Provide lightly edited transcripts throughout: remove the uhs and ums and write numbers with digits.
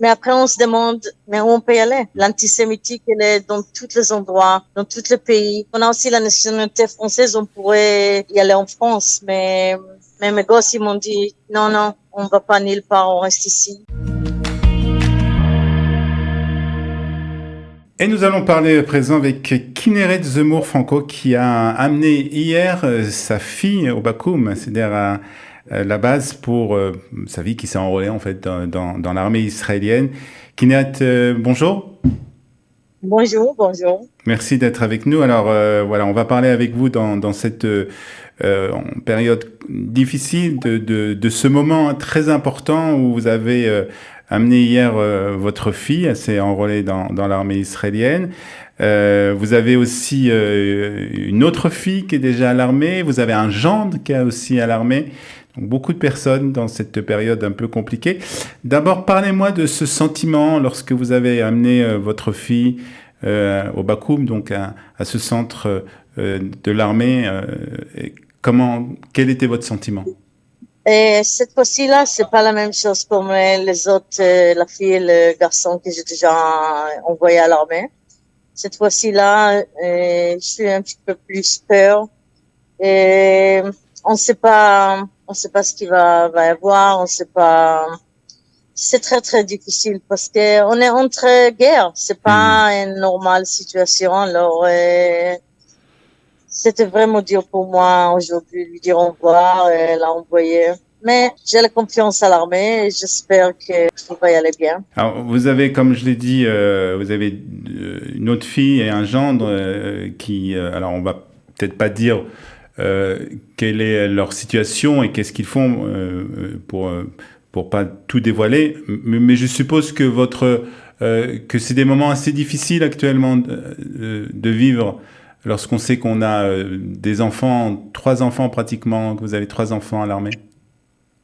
Mais après, on se demande, mais où on peut y aller? L'antisémitique, elle est dans tous les endroits, dans tous les pays. On a aussi la nationalité française, on pourrait y aller en France, mais mes gosses, ils m'ont dit, non, non, on va pas nulle part, on reste ici. Et nous allons parler à présent avec Kinneret Zemmour-Franco qui a amené hier sa fille au Bakoum, c'est-à-dire à la base pour sa vie qui s'est enrôlée en fait dans l'armée israélienne. Kinneret, bonjour. Bonjour, bonjour. Merci d'être avec nous. Alors voilà, on va parler avec vous dans cette période difficile de ce moment très important où vous avez amené hier votre fille, elle s'est enrôlée dans l'armée israélienne. Vous avez aussi une autre fille qui est déjà à l'armée. Vous avez un gendre qui est aussi à l'armée. Donc beaucoup de personnes dans cette période un peu compliquée. D'abord, parlez-moi de ce sentiment lorsque vous avez amené votre fille au Bakoum, donc à ce centre de l'armée. Quel était votre sentiment? Et cette fois-ci-là, c'est pas la même chose pour moi, les autres, la fille et le garçon que j'ai déjà envoyé à l'armée. Cette fois-ci-là, je suis un petit peu plus peur. Et on sait pas ce qu'il va y avoir, on sait pas. C'est très très difficile parce que on est entre guerres. C'est Hmm. pas une normale situation. Alors, c'était vraiment dur pour moi aujourd'hui de lui dire au revoir et la envoyer. Mais j'ai la confiance à l'armée et j'espère qu'il va y aller bien. Alors, vous avez, comme je l'ai dit, vous avez une autre fille et un gendre qui, alors on va peut-être pas dire quelle est leur situation et qu'est-ce qu'ils font pour pas tout dévoiler, mais je suppose que que c'est des moments assez difficiles actuellement de vivre lorsqu'on sait qu'on a des enfants, 3 enfants pratiquement, que vous avez 3 enfants à l'armée.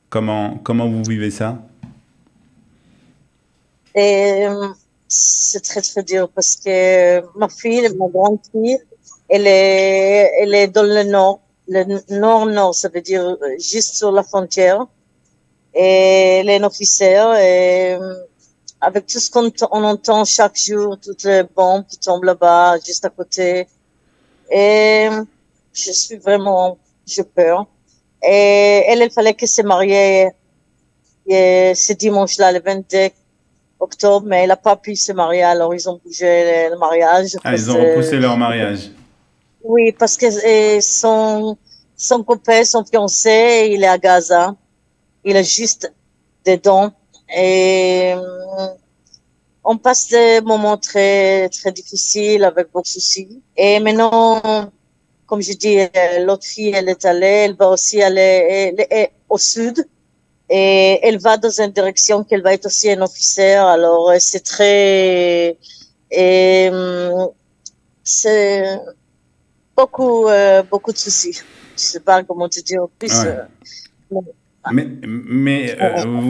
Comment vous vivez ça? Et c'est très très dur parce que ma fille, ma grande fille, elle est dans le nord. Le nord-nord, ça veut dire juste sur la frontière. Et elle est une officière et avec tout ce on entend chaque jour, toutes les bombes qui tombent là-bas, juste à côté. Et je suis vraiment, j'ai peur. Et elle fallait qu'elle se marie ce dimanche-là, le 22 octobre, mais elle n'a pas pu se marier, alors ils ont bougé le mariage. Ah, ils ont repoussé leur mariage. Oui, parce que son copain, son fiancé, il est à Gaza. Il est juste dedans. Et on passe des moments très, très difficiles avec beaucoup de soucis. Et maintenant, comme je dis, l'autre fille, elle est allée, elle va aussi aller elle est au sud. Et elle va dans une direction qu'elle va être aussi un officier. Alors, c'est très... Et c'est beaucoup de soucis. Je sais pas comment te dire en plus. Ouais. Mais On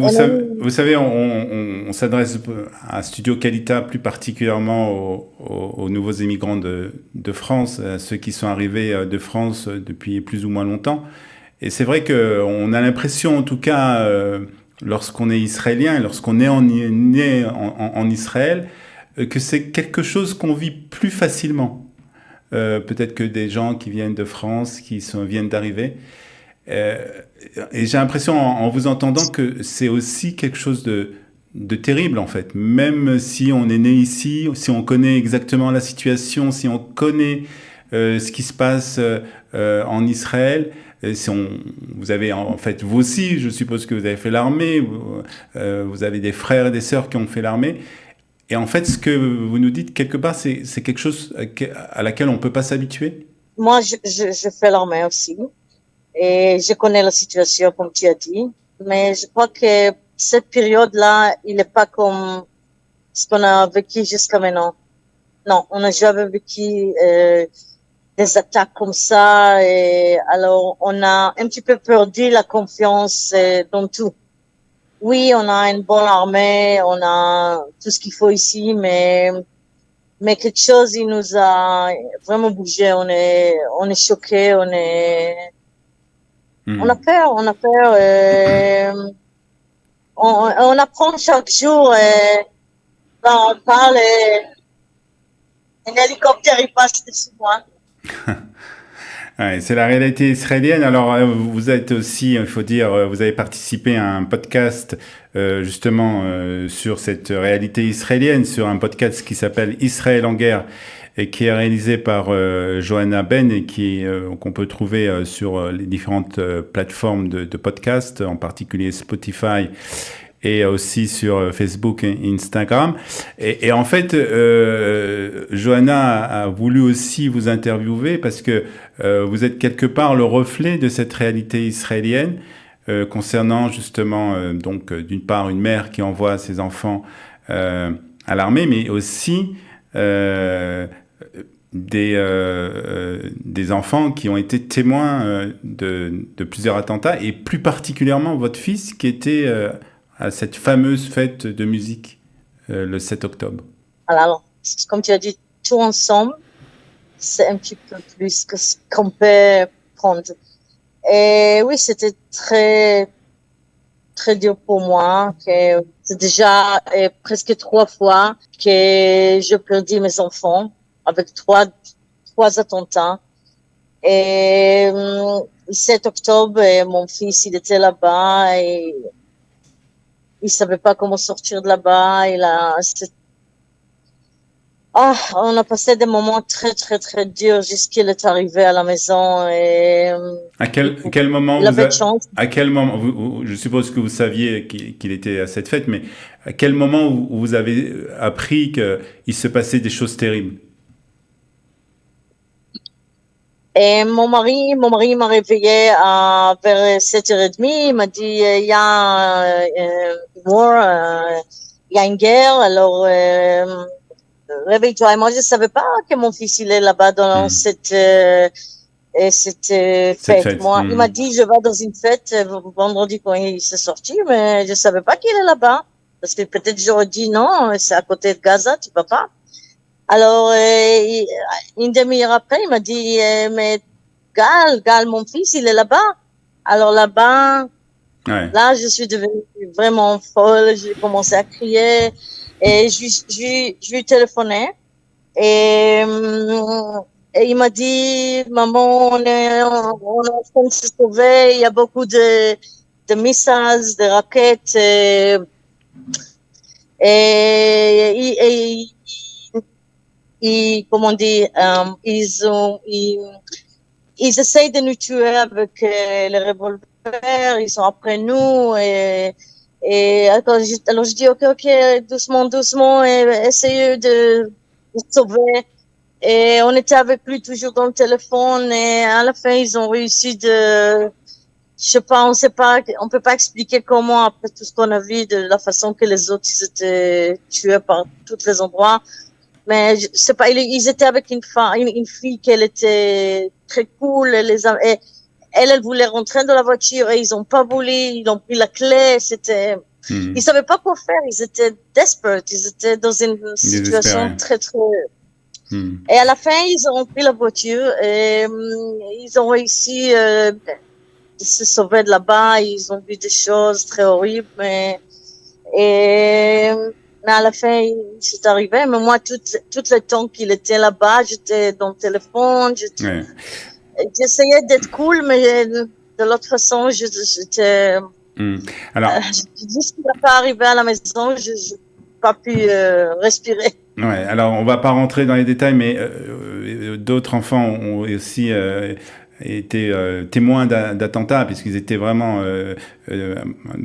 vous savez, on s'adresse à Studio Qualita plus particulièrement aux nouveaux immigrants de France, à ceux qui sont arrivés de France depuis plus ou moins longtemps. Et c'est vrai qu'on a l'impression, en tout cas, lorsqu'on est israélien, lorsqu'on est né en Israël, que c'est quelque chose qu'on vit plus facilement. Peut-être que des gens qui viennent de France, viennent d'arriver. Euh, et j'ai l'impression, en vous entendant, que c'est aussi quelque chose de terrible, en fait. Même si on est né ici, si on connaît exactement la situation, si on connaît ce qui se passe en Israël, si vous avez, en fait, vous aussi, je suppose que vous avez fait l'armée, vous avez des frères et des sœurs qui ont fait l'armée. Et en fait, ce que vous nous dites, quelque part, c'est quelque chose à laquelle on ne peut pas s'habituer. Moi, je fais l'armée aussi. Et je connais la situation, comme tu as dit. Mais je crois que cette période-là, il n'est pas comme ce qu'on a vécu jusqu'à maintenant. Non, on n'a jamais vécu des attaques comme ça. Et alors, on a un petit peu perdu la confiance dans tout. Oui, on a une bonne armée, on a tout ce qu'il faut ici, mais quelque chose, il nous a vraiment bougé. On est choqué, on a Hmm. peur, on a peur. on apprend chaque jour. Quand on parle, un hélicoptère il passe dessus moi. Ouais, c'est la réalité israélienne. Alors, vous êtes aussi, il faut dire, vous avez participé à un podcast justement sur cette réalité israélienne, sur un podcast qui s'appelle Israël en guerre et qui est réalisé par Johanna Ben et qu'on peut trouver sur les différentes plateformes de podcast, en particulier Spotify et aussi sur Facebook et Instagram. Et en fait, Johanna a voulu aussi vous interviewer parce que vous êtes quelque part le reflet de cette réalité israélienne concernant justement donc d'une part une mère qui envoie ses enfants à l'armée, mais aussi des enfants qui ont été témoins de plusieurs attentats et plus particulièrement votre fils qui était à cette fameuse fête de musique le 7 octobre. Alors, comme tu as dit, tout ensemble, c'est un petit peu plus que ce qu'on peut prendre. Et oui, c'était très, très dur pour moi. Que c'est déjà presque 3 fois que je perdis mes enfants avec trois attentats. Et le 7 octobre, mon fils, il était là-bas et il savait pas comment sortir de là-bas. On a passé des moments très, très, très durs jusqu'il est arrivé à la maison. Et quel moment il avait de chance. à quel moment je suppose que vous saviez qu'il était à cette fête, mais à quel moment vous avez appris qu'il se passait des choses terribles? Et mon mari m'a réveillé vers 7h30. Il m'a dit, il y a il y a une guerre. Alors, réveille-toi. Et moi, je savais pas que mon fils, il est là-bas dans cette fête. Moi, il m'a dit, je vais dans une fête vendredi quand il s'est sorti, mais je savais pas qu'il est là-bas. Parce que peut-être j'aurais dit non, c'est à côté de Gaza, tu peux pas. Alors, une demi-heure après, il m'a dit, mais Gal, mon fils, il est là-bas. Alors là-bas, ouais. Là, je suis devenue vraiment folle. J'ai commencé à crier et je lui téléphonais et, et il m'a dit, maman, on est en train de se sauver. Il y a beaucoup de missiles, de raquettes et comment dire, ils essayent de nous tuer avec les revolvers, ils sont après nous alors je dis ok, doucement, et essayez de sauver. Et on était avec lui toujours dans le téléphone et à la fin ils ont réussi je sais pas, on peut pas expliquer comment après tout ce qu'on a vu de la façon que les autres ils étaient tués par tous les endroits. Mais je sais pas, ils étaient avec une fille qu'elle était très cool. Elle voulait rentrer dans la voiture et ils ont pas voulu. Ils ont pris la clé. Ils savaient pas quoi faire. Ils étaient desperate. Ils étaient dans une situation très, très. Et à la fin, ils ont pris la voiture et ils ont réussi de se sauver de là-bas. Ils ont vu des choses très horribles, mais à la fin, c'est arrivé. Mais moi, tout le temps qu'il était là-bas, j'étais dans le téléphone. J'essayais d'être cool, mais de l'autre façon, j'étais. Alors, jusqu'à ne pas arriver à la maison, je n'ai pas pu respirer. Ouais, alors on va pas rentrer dans les détails, mais d'autres enfants ont aussi été témoins d'attentats, puisqu'ils étaient vraiment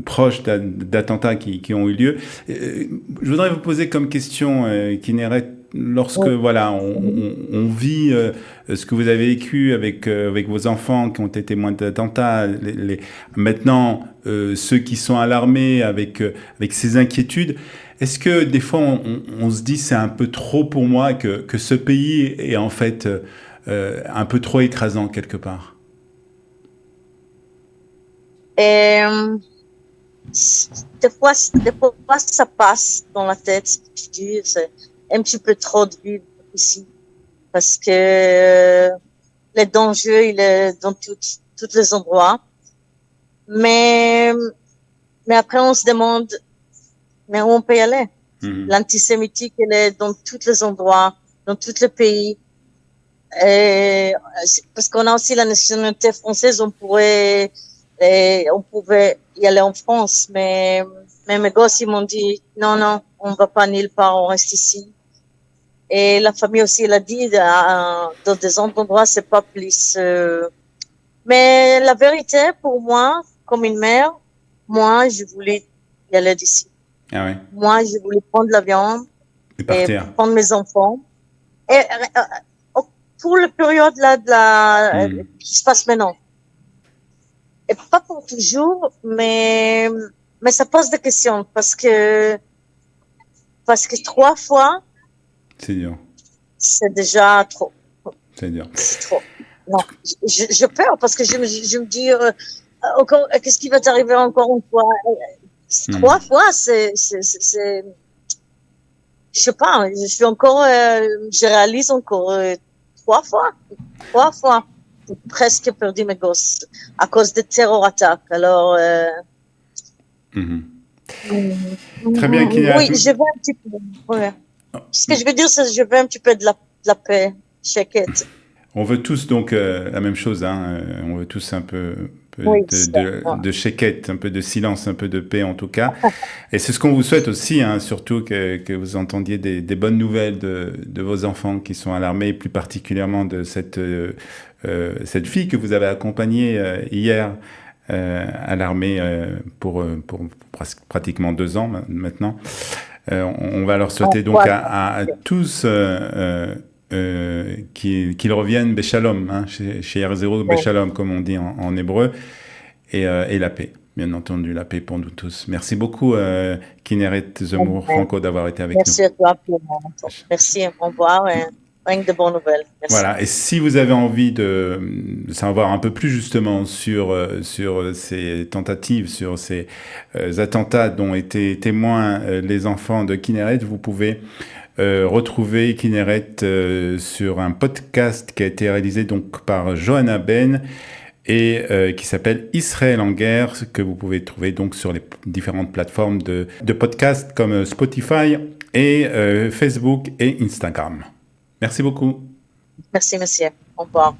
proches d'attentats qui ont eu lieu. Je voudrais vous poser comme question qui n'irait lorsque voilà on vit ce que vous avez vécu avec vos enfants qui ont été témoins d'attentats, maintenant ceux qui sont alarmés avec ces inquiétudes. Est-ce que des fois on se dit c'est un peu trop pour moi que ce pays est en fait un peu trop écrasant quelque part? Et des fois ça passe dans la tête. Tu dis c'est un petit peu trop de vivre ici parce que le danger il est dans tous les endroits. Mais Mais après, on se demande, mais où on peut y aller? Mhm. L'antisémitique, elle est dans tous les endroits, dans tous les pays. Et parce qu'on a aussi la nationalité française, on pouvait y aller en France, mais mes gosses, ils m'ont dit, non, non, on va pas nulle part, on reste ici. Et la famille aussi, elle a dit, dans des autres endroits, c'est pas plus. Mais la vérité, pour moi, comme une mère, moi, je voulais y aller d'ici. Ah ouais. Moi, je voulais prendre l'avion Et et partir. prendre mes enfants. Et pour la période là Mhm. qui se passe maintenant. Et pas pour toujours, mais ça pose des questions parce que 3 fois, C'est dur. c'est déjà trop. C'est dur. C'est trop. Non, je peur parce que je me dis encore, qu'est-ce qui va t'arriver encore une fois? Mhm. 3 fois, je sais pas, je réalise encore 3 fois. 3 fois. J'ai presque perdu mes gosses à cause de terror-attaques. Alors, Mhm. Très bien, oui, Kinéret. je veux un petit peu. Ouais. Ce que je veux dire, c'est que je veux un petit peu de la paix, Check-it. On veut tous donc la même chose, hein. On veut tous un peu Oui, ça. Ouais. de chéquette, un peu de silence, un peu de paix en tout cas. Et c'est ce qu'on vous souhaite aussi, hein, surtout que vous entendiez des bonnes nouvelles de vos enfants qui sont à l'armée, plus particulièrement de cette fille que vous avez accompagnée hier à l'armée pour pratiquement 2 ans maintenant. On va leur En souhaiter donc quoi, à tous qu'ils reviennent Béchalom, hein, chez R0 bon, Béchalom, comme on dit en hébreu, et la paix, bien entendu, la paix pour nous tous. Merci beaucoup, Kinéret Zemmour Franco, d'avoir été avec nous. merci à toi pour ton. Merci, au revoir et rien que de bonnes nouvelles. Merci. Voilà, et si vous avez envie de savoir un peu plus justement sur ces tentatives, sur ces attentats dont étaient témoins les enfants de Kinéret, vous pouvez retrouver Kinéret sur un podcast qui a été réalisé donc par Johanna Ben et qui s'appelle Israël en guerre, que vous pouvez trouver donc sur les différentes plateformes de podcasts comme Spotify et Facebook et Instagram. Merci beaucoup. Merci, monsieur. Au revoir.